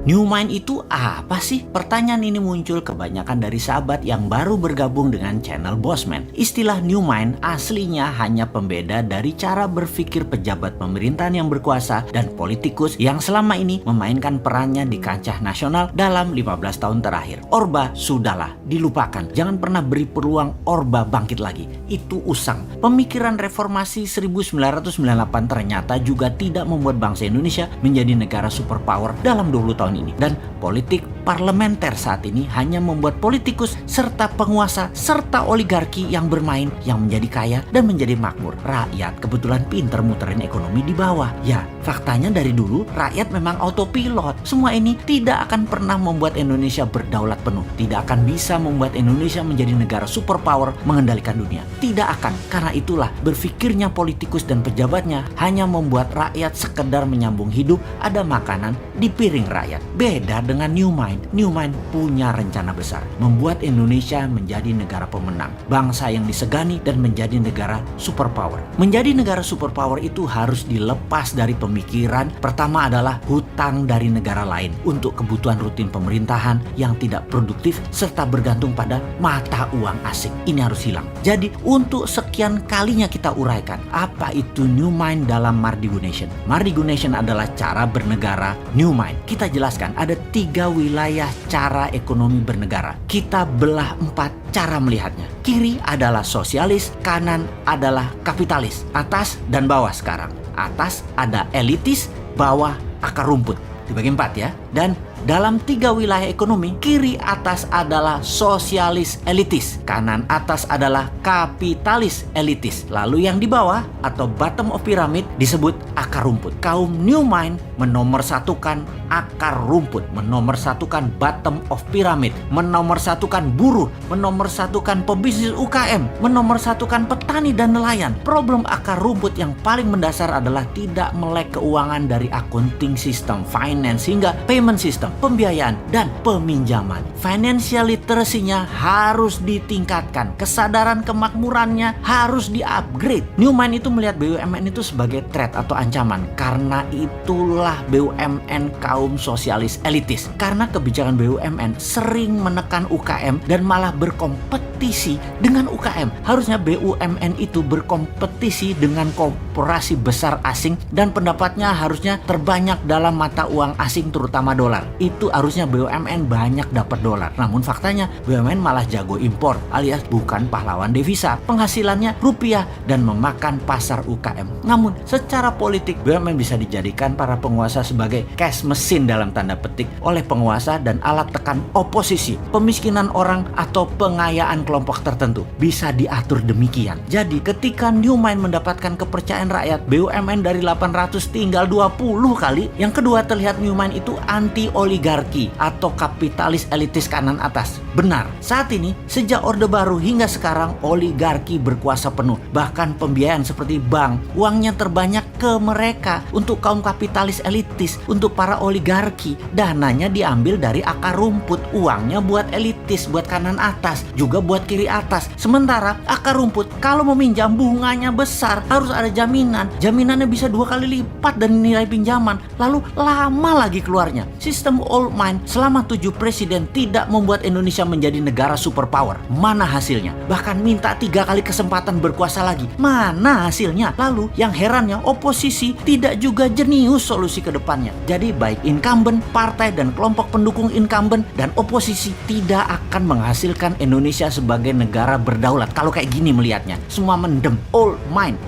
New Mind itu apa sih? Pertanyaan ini muncul kebanyakan dari sahabat yang baru bergabung dengan channel Bossman. Istilah New Mind aslinya hanya pembeda dari cara berpikir pejabat pemerintahan yang berkuasa dan politikus yang selama ini memainkan perannya di kancah nasional dalam 15 tahun terakhir. Orba sudahlah, dilupakan. Jangan pernah beri peluang Orba bangkit lagi. Itu usang. Pemikiran reformasi 1998 ternyata juga tidak membuat bangsa Indonesia menjadi negara superpower dalam 20 tahun ini. Dan politik parlementer saat ini hanya membuat politikus serta penguasa serta oligarki yang bermain yang menjadi kaya dan menjadi makmur. Rakyat kebetulan pinter muterin ekonomi di bawah. Ya, faktanya dari dulu rakyat memang autopilot. Semua ini tidak akan pernah membuat Indonesia berdaulat penuh. Tidak akan bisa membuat Indonesia menjadi negara superpower mengendalikan dunia. Tidak akan. Karena itulah berpikirnya politikus dan pejabatnya hanya membuat rakyat sekedar menyambung hidup, ada makanan di piring rakyat. Beda dengan New Mind. New Mind punya rencana besar, membuat Indonesia menjadi negara pemenang, bangsa yang disegani dan menjadi negara superpower. Menjadi negara superpower itu harus dilepas dari pemikiran pertama adalah hutang dari negara lain untuk kebutuhan rutin pemerintahan yang tidak produktif serta bergantung pada mata uang asing. Ini harus hilang. Jadi untuk sekian kalinya kita uraikan apa itu New Mind dalam Mardigu Nation. Mardigu Nation adalah cara bernegara New Mind. Kita jelaskan ada 3 wilayah cara ekonomi bernegara. Kita belah 4 cara melihatnya. Kiri adalah sosialis, kanan adalah kapitalis, atas dan bawah sekarang. Atas ada elitis, bawah akar rumput. Dibagi 4 ya. Dan dalam 3 wilayah ekonomi, kiri atas adalah sosialis elitis, kanan atas adalah kapitalis elitis. Lalu yang di bawah atau bottom of pyramid disebut akar rumput. Kaum New Mind menomorsatukan akar rumput, menomorsatukan bottom of pyramid, menomorsatukan buruh, menomorsatukan pebisnis UKM, menomorsatukan petani dan nelayan. Problem akar rumput yang paling mendasar adalah tidak melek keuangan dari accounting system, finance hingga payment system, pembiayaan dan peminjaman. Financial literacy-nya harus ditingkatkan, kesadaran kemakmurannya harus di-upgrade. New Mind itu melihat BUMN itu sebagai threat atau ancaman. Karena itulah BUMN kaum sosialis elitis. Karena kebijakan BUMN sering menekan UKM dan malah berkompetisi dengan UKM. Harusnya BUMN itu berkompetisi dengan korporasi besar asing dan pendapatnya harusnya terbanyak dalam mata uang asing terutama dolar. Itu harusnya BUMN banyak dapat dolar. Namun faktanya BUMN malah jago impor alias bukan pahlawan devisa. Penghasilannya rupiah dan memakan pasar UKM. Namun secara politik BUMN bisa dijadikan para penguasa sebagai cash mesin dalam tanda petik oleh penguasa dan alat tekan oposisi. Pemiskinan orang atau pengayaan kelompok tertentu bisa diatur demikian. Jadi ketika New Mind mendapatkan kepercayaan rakyat, BUMN dari 800 tinggal 20 kali. Yang kedua, terlihat New Mind itu anti oligarki atau kapitalis elitis kanan atas. Benar, saat ini sejak Orde Baru hingga sekarang oligarki berkuasa penuh. Bahkan pembiayaan seperti bank, uangnya terbanyak ke mereka. Untuk kaum kapitalis elitis, untuk para oligarki, dananya diambil dari akar rumput. Uangnya buat elitis, buat kanan atas, juga buat kiri atas. Sementara akar rumput kalau meminjam bunganya besar, harus ada jaminan. Jaminannya bisa 2 kali lipat dari nilai pinjaman. Lalu lama lagi keluarnya. Sistem old mind selama 7 presiden tidak membuat Indonesia menjadi negara superpower. Mana hasilnya? Bahkan minta 3 kali kesempatan berkuasa lagi. Mana hasilnya? Lalu yang herannya oposisi tidak juga jenius solusi ke depannya. Jadi baik incumbent, partai dan kelompok pendukung incumbent dan oposisi tidak akan menghasilkan Indonesia sebagai negara berdaulat. Kalau kayak gini melihatnya, semua mendem. Old mind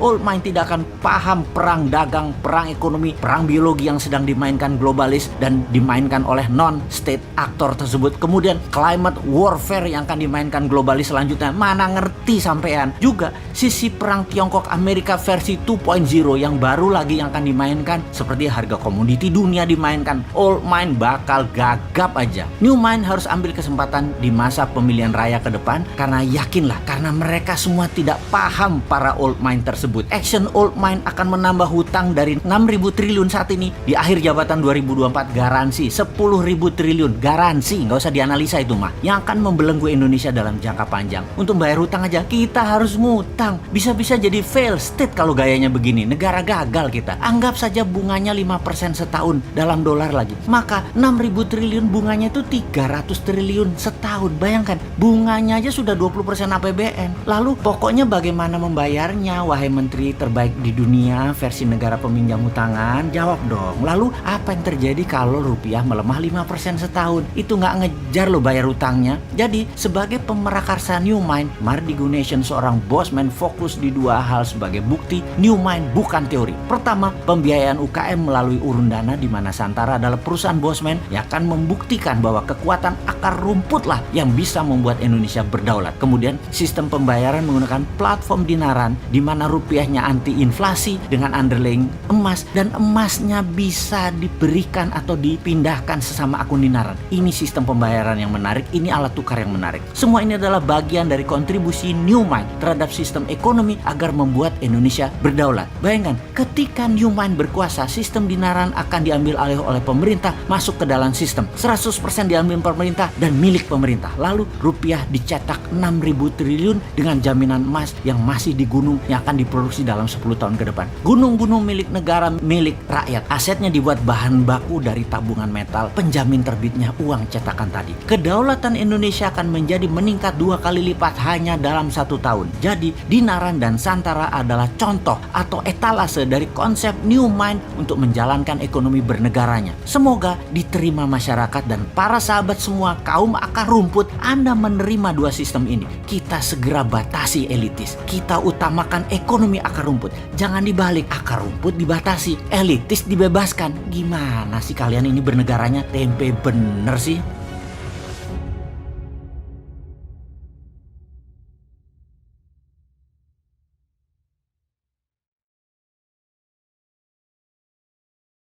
tidak akan paham perang dagang, perang ekonomi, perang biologi yang sedang dimainkan globalis dan dimainkan oleh non-state aktor tersebut. Kemudian climate warfare yang akan dimainkan globalis selanjutnya. Mana ngerti sampean. Juga sisi perang Tiongkok Amerika versi 2.0 yang baru lagi yang akan dimainkan, seperti harga komoditi dunia dimainkan. Old mind bakal gagap aja. New Mind harus ambil kesempatan di masa pemilihan raya ke depan, karena yakinlah, karena mereka semua tidak paham para old mind tersebut. Action old mind akan menambah hutang dari 6.000 triliun saat ini di akhir jabatan 2024 garansi 11 10.000 triliun. Garansi, nggak usah dianalisa itu mah. Yang akan membelenggu Indonesia dalam jangka panjang. Untuk bayar hutang aja kita harus ngutang. Bisa-bisa jadi fail state kalau gayanya begini. Negara gagal kita. Anggap saja bunganya 5% setahun dalam dolar lagi. Maka 6.000 triliun bunganya itu 300 triliun setahun. Bayangkan, bunganya aja sudah 20% APBN. Lalu pokoknya bagaimana membayarnya, wahai menteri terbaik di dunia versi negara peminjam hutangan? Jawab dong. Lalu apa yang terjadi kalau rupiah melemah 5% setahun? Itu nggak ngejar lo bayar utangnya. Jadi sebagai pemerakarsa Newmind, Mardi Gunasion seorang bosman fokus di dua hal sebagai bukti Newmind bukan teori. Pertama, pembiayaan UKM melalui urun dana, di mana Santara adalah perusahaan bosman yang akan membuktikan bahwa kekuatan akar rumput lah yang bisa membuat Indonesia berdaulat. Kemudian sistem pembayaran menggunakan platform dinaran, di mana rupiahnya anti inflasi dengan underlying emas, dan emasnya bisa diberikan atau dipindahkan sesama akun dinaran. Ini sistem pembayaran yang menarik, ini alat tukar yang menarik. Semua ini adalah bagian dari kontribusi Newmind terhadap sistem ekonomi agar membuat Indonesia berdaulat. Bayangkan, ketika Newmind berkuasa, sistem dinaran akan diambil alih oleh pemerintah, masuk ke dalam sistem. 100% diambil pemerintah dan milik pemerintah. Lalu rupiah dicetak 6.000 triliun dengan jaminan emas yang masih di gunung yang akan diproduksi dalam 10 tahun ke depan. Gunung-gunung milik negara, milik rakyat. Asetnya dibuat bahan baku dari tabungan metal, penjamin terbitnya uang cetakan tadi. Kedaulatan Indonesia akan menjadi meningkat 2 kali lipat hanya dalam 1 tahun. Jadi dinaran dan Santara adalah contoh atau etalase dari konsep Newmind untuk menjalankan ekonomi bernegaranya. Semoga diterima masyarakat dan para sahabat semua kaum akar rumput. Anda menerima dua sistem ini. Kita segera batasi elitis. Kita utamakan ekonomi akar rumput. Jangan dibalik, akar rumput dibatasi, elitis dibebaskan. Gimana sih kalian ini bernegaranya? Tempe bener sih.